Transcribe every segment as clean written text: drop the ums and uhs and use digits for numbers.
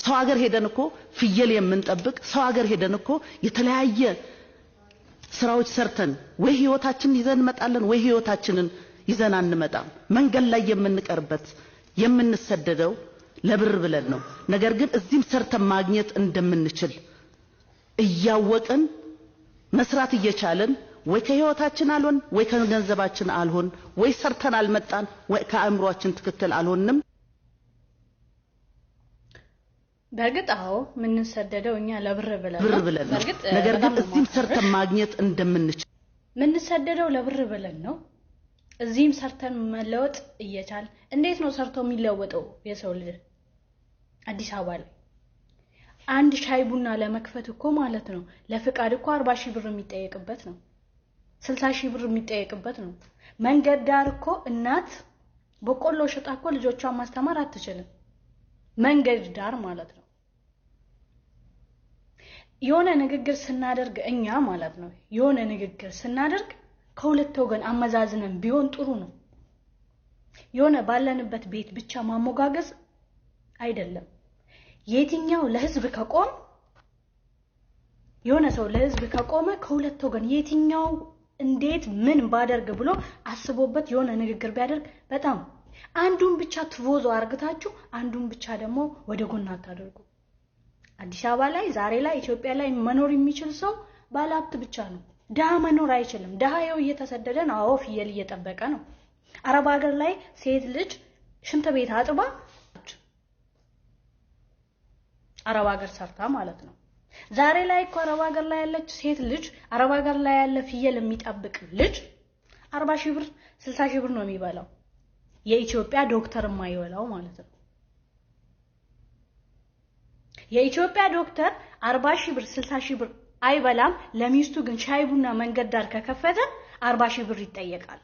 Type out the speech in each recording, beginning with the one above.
ሰው ሀገር ሄደን እኮ ፍየል የምንጠብቅ ሰው ሀገር ሄደን እኮ የተለያየ ስራዎች ሰርተን ወይ ህይወታችንን ይዘን መጣለን ወይ ህይወታችንን ይዘን አንመጣም መንገድ ላይ የምንቀርበት የምንሰደደው ለብር ብለን ነው ነገር ግን እዚህም ሰርተን ማግኘት እንደምንችል እያወቅን መስራት እየቻለን ወይ ከህይወታችን አልሆን ወይ ከገንዘባችን አልሆን ወይ ሰርተን አልመጣን ወይ ከአእምሮአችን ትክክል አልሆንም በርግጣው ምን ሰደደው እኛ ለብር ብለን በርግጥ ነገር ግን እዚህም ሰርተን ማግኘት እንደምንችል ምን ሰደደው ለብር ብለን ነው እዚህም ሰርተን መለወጥ እየቻል እንዴት ነው ሰርቶ የሚለወጠው የሰው ልጅ አዲስ አበባ ላይ አንድ ሻይ ቡና ለመክፈት እኮ ማለት ነው ለፍቃድ እኮ 40,000 ብር የሚጠየቅበት ነው 60,000 ብር የሚጠየቅበት ነው መንገድ ዳር እኮ እናት በቆሎ ሸጣ እኮ ልጆቿን ማስተማር አትችልም መንገድ ዳር ማለት ነው የሆነ ንግግር ስናደርግ እኛ ማለት ነው የሆነ ንግግር ስናደርግ ከሁለት ወገን አመዛዝነን ቢሆን ጥሩ ነው የሆነ ባለንበት ቤት ብቻ ማሞጋገዝ አይደለም የትኛው ለህዝብ ከቆም የሆነ ሰው ለህዝብ ከቆመ ከሁለት ወገን የትኛው እንዴት ምን ባደርግ ብሎ አስቦበት የሆነ ንግግር ቢያደርግ በጣም አንዱን ብቻ ትቮዞ አርግታችሁ አንዱን ብቻ ደግሞ ወደ ጎን አታደርጉ አዲስ አበባ ላይ ዛሬ ላይ ኢትዮጵያ ላይ መኖር የሚችል ሰው ባለሀብት ብቻ ነው ደሃ መኖር አይችልም ደሃው እየተሰደደ ነው አዎ ፍየል እየጠበቀ ነው አረብ ሀገር ላይ ሴት ልጅ ሽንት ቤት አጥባ አረብ ሀገር ሰርታ ማለት ነው ዛሬ ላይ እኮ አረብ ሀገር ላይ ያለች ሴት ልጅ አረብ ሀገር ላይ ያለ ፍየል የሚጠብቅ ልጅ 40,000 ብር 60,000 ብር ነው የሚበላው የኢትዮጵያ ዶክተር የማይበላው ማለት ነው የኢትዮጵያ ዶክተር 40,000 ብር 60,000 ብር አይበላም ለሚስቱ ግን ሻይ ቡና መንገድ ዳር ከከፈተ 40,000 ብር ይጠየቃል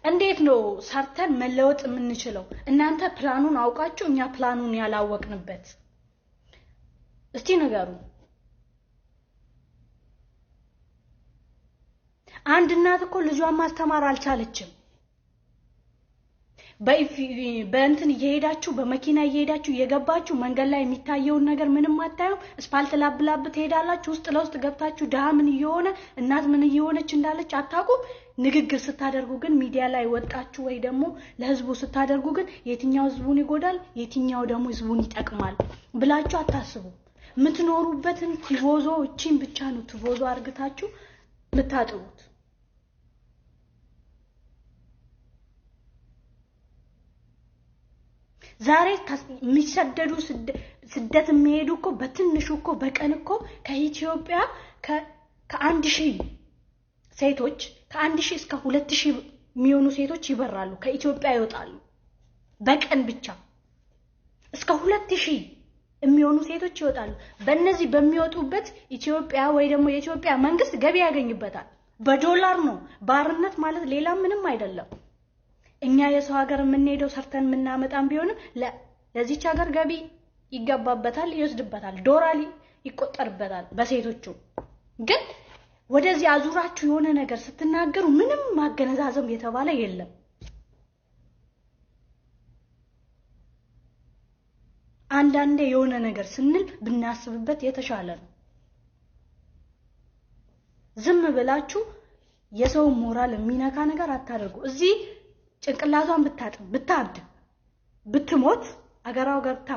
እንዴት ነው ሰርተን መለወጥ የምንችለው እናንተ ፕላኑን አውቃችሁ እኛ ፕላኑን ያላወቅንበት እስቲ ንገሩ አንድ እናት እኮ ልጇን ማስተማር አልቻለችም በእንትን እየሄዳችሁ በመኪና እየሄዳችሁ እየገባችሁ መንገድ ላይ የሚታየው ነገር ምንም አታዩ ስፓልት ላብላብ ትሄዳላችሁ ውስጥ ለውስጥ ገብታችሁ ደሃ ምን እየሆነ እናት ምን እየሆነች እንዳለች አታቁ ንግግር ስታደርጉ ግን ሚዲያ ላይ ወጣችሁ ወይ ደግሞ ለህዝቡ ስታደርጉ ግን የትኛው ህዝቡን ይጎዳል የትኛው ደግሞ ህዝቡን ይጠቅማል ብላችሁ አታስቡ ምትኖሩበትን ትቮዞ እቺን ብቻ ነው ትቮዞ አርግታችሁ ምታጥሩት ዛሬ የሚሰደዱ ስደት የሚሄዱ እኮ በትንሹ እኮ በቀን እኮ ከኢትዮጵያ ከ1000 ሴቶች ከ1000 እስከ 2000 የሚሆኑ ሴቶች ይበራሉ ከኢትዮጵያ ይወጣሉ በቀን ብቻ እስከ 2000 የሚሆኑ ሴቶች ይወጣሉ በእነዚህ በሚወጡበት ኢትዮጵያ ወይ ደግሞ የኢትዮጵያ መንግስት ገቢ ያገኝበታል በዶላር ነው ባርነት ማለት ሌላ ምንም አይደለም እኛ የሰው ሀገር የምንሄደው ሰርተን ምናመጣም ቢሆንም ለዚች ሀገር ገቢ ይገባበታል ይወስድበታል ዶላር ይቆጠርበታል በሴቶቹ ግን ወደዚህ አዙራችሁ የሆነ ነገር ስትናገሩ ምንም ማገነዛዘም የተባለ የለም አንዳንዴ የሆነ ነገር ስንል ብናስብበት የተሻለ ነው ዝም ብላችሁ የሰው ሞራል የሚነካ ነገር አታደርጉ እዚህ ጭንቅላቷን ብታብድ ብትሞት አገራው ገብታ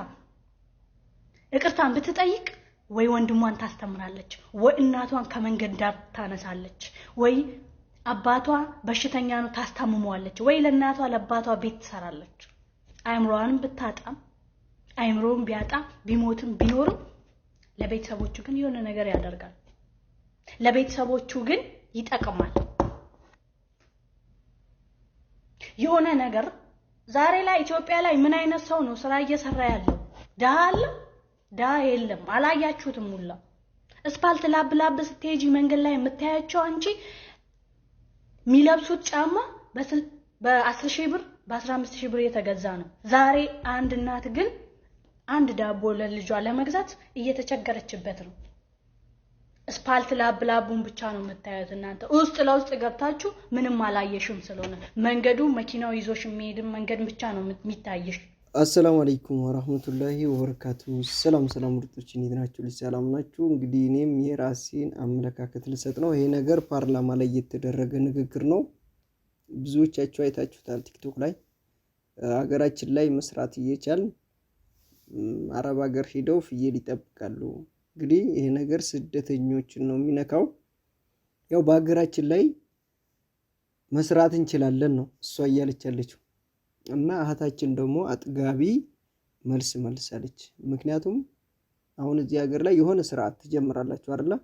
እቅርታን ብትጠይቅ ወይ ወንድሟን ታስተምራለች ወይ እናቷን ከመንገድ ዳር ታነሳለች ወይ አባቷ በሽተኛ ነው ታስተምመዋለች ወይ ለእናቷ ለአባቷ ቤት ትሰራለች አይምሮዋንም ብታጣም አይምሮውን ቢያጣ ቢሞትም ቢኖርም ለቤተሰቦቹ ግን የሆነ ነገር ያደርጋል ለቤተሰቦቹ ግን ይጠቅማል የሆነ ነገር ዛሬ ላይ ኢትዮጵያ ላይ ምን አይነት ሰው ነው ስራ እየሰራ ያለው ደሃ አለ ደሃ የለም አላያችሁትም ሁላ ስፓልት ላብላብ ስትሄጂ መንገድ ላይ የምታያቸው አንቺ ሚለብሱት ጫማ በ10,000 ብር በ15,000 ብር የተገዛ ነው ዛሬ አንድ እናት ግን አንድ ዳቦ ለልጇ ለመግዛት እየተቸገረችበት ነው ስፓልት ላብላቡን ብቻ ነው የምታዩት እናንተ ውስጥ ለውስጥ ገብታችሁ ምንም አላየሽም ስለሆነ መንገዱ መኪናው ይዞሽ የሚሄድ መንገድ ብቻ ነው የሚታየሽ አሰላሙ አለይኩም ወራህመቱላሂ ወበረካቱ ሰላም ምርጦች እንዴት ናችሁ ሰላም ናችሁ እንግዲህ እኔም የራሴን አመለካከት ልሰጥ ነው ይሄ ነገር ፓርላማ ላይ የተደረገ ንግግር ነው ብዙዎቻችሁ አይታችሁታል ቲክቶክ ላይ ሀገራችን ላይ መስራት እየቻል አረብ ሀገር ሄደው ፍየል ይጠብቃሉ እንግዲህ ይሄ ነገር ስደተኞችን ነው የሚነካው ያው በሀገራችን ላይ መስራት እንችላለን ነው እሷ እያለች ያለችው እና እህታችን ደግሞ አጥጋቢ መልስ መልሳለች ምክንያቱም አሁን እዚህ ሀገር ላይ የሆነ ስርዓት ትጀምራላችሁ አይደል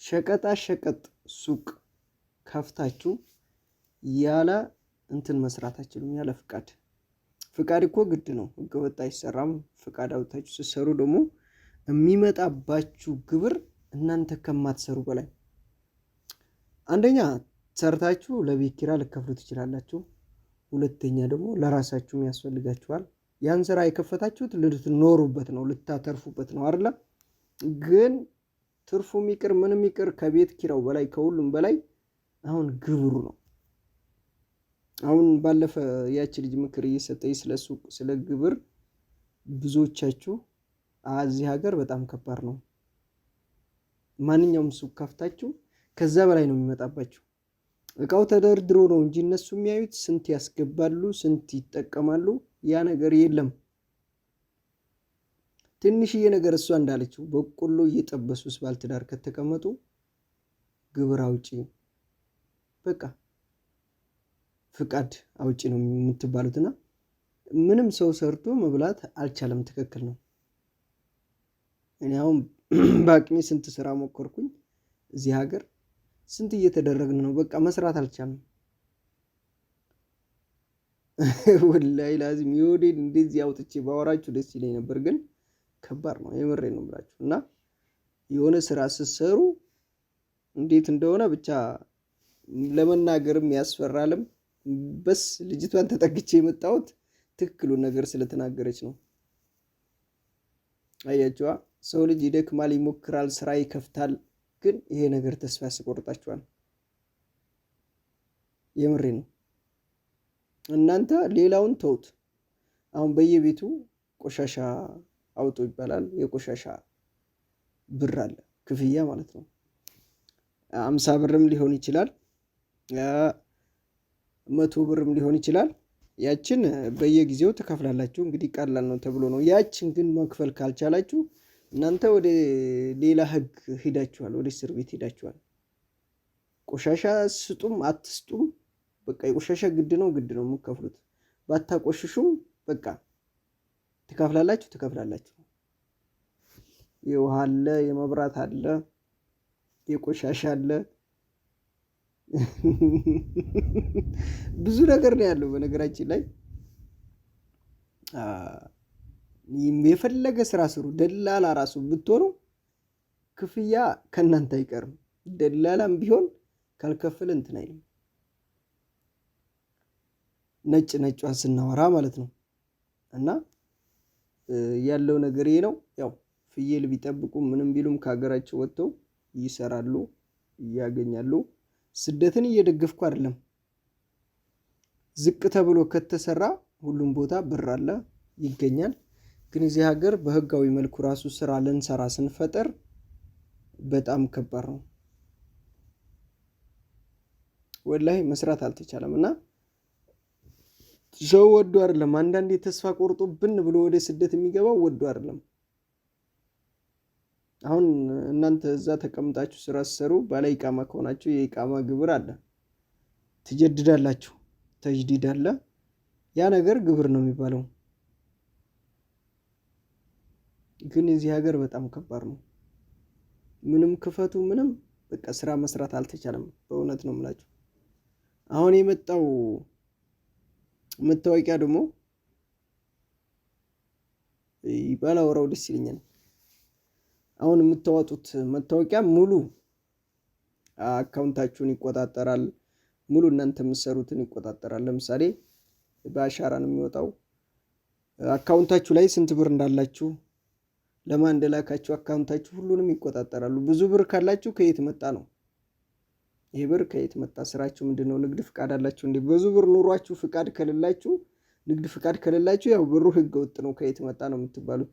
ሸቀጣ ሸቀጥ ሱቅ ከፍታችሁ ያለ እንትን መስራታችሁ ያለ ፍቃድ እኮ ግድ ነው ህገወጥ አይሰራም ፍቃድ አውጣችሁ ሲሰሩ ደግሞ የሚመጣባችሁ ግብር እናንተ ከማትሰሩ በላይ አንደኛ ሰርታችሁ ለቤት ኪራይ ልከፍሉ ትችላላችሁ ሁለተኛ ደግሞ ለራሳችሁ ያስፈልጋችኋል ያን ስራ የከፈታችሁት ልትኖሩበት ነው ልታተርፉበት ነው አይደል ግን ትርፉ የሚቀር ምንም የሚቀር ከቤት ኪራው በላይ ከሁሉም በላይ አሁን ግብሩ ነው አሁን ባለፈ ያቺ ልጅ ምክር እየሰጠኝ ስለ ሱቅ ስለ ግብር ብዙዎቻችሁ እዚህ ሀገር በጣም ከባድ ነው ማንኛውም ሱቅ ከፍታችሁ ከዛ በላይ ነው የሚመጣባችሁ እቃው ተደርድሮ ነው እንጂ እነሱ የሚያዩት ስንት ያስገባሉ ስንት ይጠቀማሉ ያ ነገር የለም ትንሽዬ ነገር እሷ እንዳለችው በቆሎ እየጠበሱስ ባልትዳር ከተቀመጡ ግብር አውጪ በቃ ፍቃድ አውጪ ነው የምትባሉትና ምንም ሰው ሰርቶ መብላት አልቻለም ትክክል ነው እኔ አሁን ባቅሚ ስንት ስራ ሞከርኩኝ እዚህ ሀገር ስንት እየተደረግን ነው በቃ መስራት አልቻለም ወላሂ ላዚም ይወዴን እንደዚህ አውጥቼ ባወራችሁ ደስ ይለኝ ነበር ግን ከባድ ነው የምሬ ነው ብላችሁ እና የሆነ ስራ ሲሰሩ እንዴት እንደሆነ ብቻ ለመናገርም ያስፈራልም በስ ልጅቷን ተጠግቼ የመጣሁት ትክክሉን ነገር ስለተናገረች ነው አያችዋ ሰው ልጅ ይደክማል ይሞክራል ስራ ይከፍታል ግን ይሄ ነገር ተስፋ ያስቆርጣችኋል የምሬ ነው እናንተ ሌላውን ተውት አሁን በየቤቱ ቆሻሻ አውጡ ይባላል የቆሻሻ ብር አለ ክፍያ ማለት ነው 50 ብርም ሊሆን ይችላል 100 ብርም ሊሆን ይችላል ያችን በየጊዜው ተከፍላላችሁ እንግዲህ ቀላል ነው ተብሎ ነው ያችን ግን መክፈል ካልቻላችሁ እናንተ ወደ ሌላ ህግ ሄዳችኋል ወደ እስር ቤት ሄዳችኋል ቆሻሻ ስጡም አትስጡም በቃ የቆሻሻ ግድ ነው የምትከፍሉት ባታቆሽሹም በቃ ትከፍላላችሁ የውሃ አለ የመብራት አለ የቆሻሻ አለ ብዙ ነገር ነው ያለው በነገራችን ላይ የፈለገ ስራ ስሩ ደላላ ራሱ ብትሆኑ ክፍያ ከናንተ አይቀርም ደላላም ቢሆን ካልከፈለ እንትን አይልም ነጭዋን ስናወራ ማለት ነው እና ያለው ነገር ይሄ ነው ያው ፍየል ቢጠብቁ ምንም ቢሉም ከሀገራቸው ወጥተው ይሰራሉ ያገኛሉ ስደትን እየደገፍኩ አይደለም ዝቅ ተብሎ ከተሰራ ሁሉም ቦታ ብር አለ ይገኛል ግን እዚህ ሀገር በህጋዊ መልኩ ራሱ ስራ ለንሰራ ስንፈጠር በጣም ከባድ ነው ወላሂ መስራት አልተቻለምና ሰው ወዶ አይደለም አንዳንዴ ተስፋ ቆርጦ ብን ብሎ ወደ ስደት የሚገባው ወዶ አይደለም አሁን እናንተ እዛ ተቀምጣችሁ ስራ ሰሩ ባለ ኢቃማ ከሆናችሁ የኢቃማ ግብር አለ ትጀድዳላችሁ ተጅዲድ አለ ያ ነገር ግብር ነው የሚባለው ግን እዚህ ሀገር በጣም ከባድ ነው ምንም ክፈቱ ምንም በቃ ስራ መስራት አልተቻለም በእውነት ነው የምላችሁ አሁን የመጣው መታወቂያ ደግሞ ይባላውራው ደስ ይለኛል አሁን የምታወጡት መታወቂያ ሙሉ አካውንታችሁን ይቆጣጠራል ሙሉ እናንተ የምትሰሩትን ይቆጣጠራል ለምሳሌ በአሻራ ነው የሚወጣው አካውንታችሁ ላይ ስንት ብር እንዳላችሁ ለማን እንደላካችሁ አካውንታችሁ ሁሉንም ይቆጣጠራሉ። ብዙ ብር ካላችሁ ከየት መጣ ነው? ይሄ ብር ከየት መጣ? ስራችሁ ምንድነው? ንግድ ፍቃድ አላችሁ እንዴ? ብዙ ብር ኑሯችሁ ፍቃድ ከሌላችሁ፣ ንግድ ፍቃድ ከሌላችሁ ያው ብሩ ህገ ወጥ ነው፣ ከየት መጣ ነው የምትባሉት።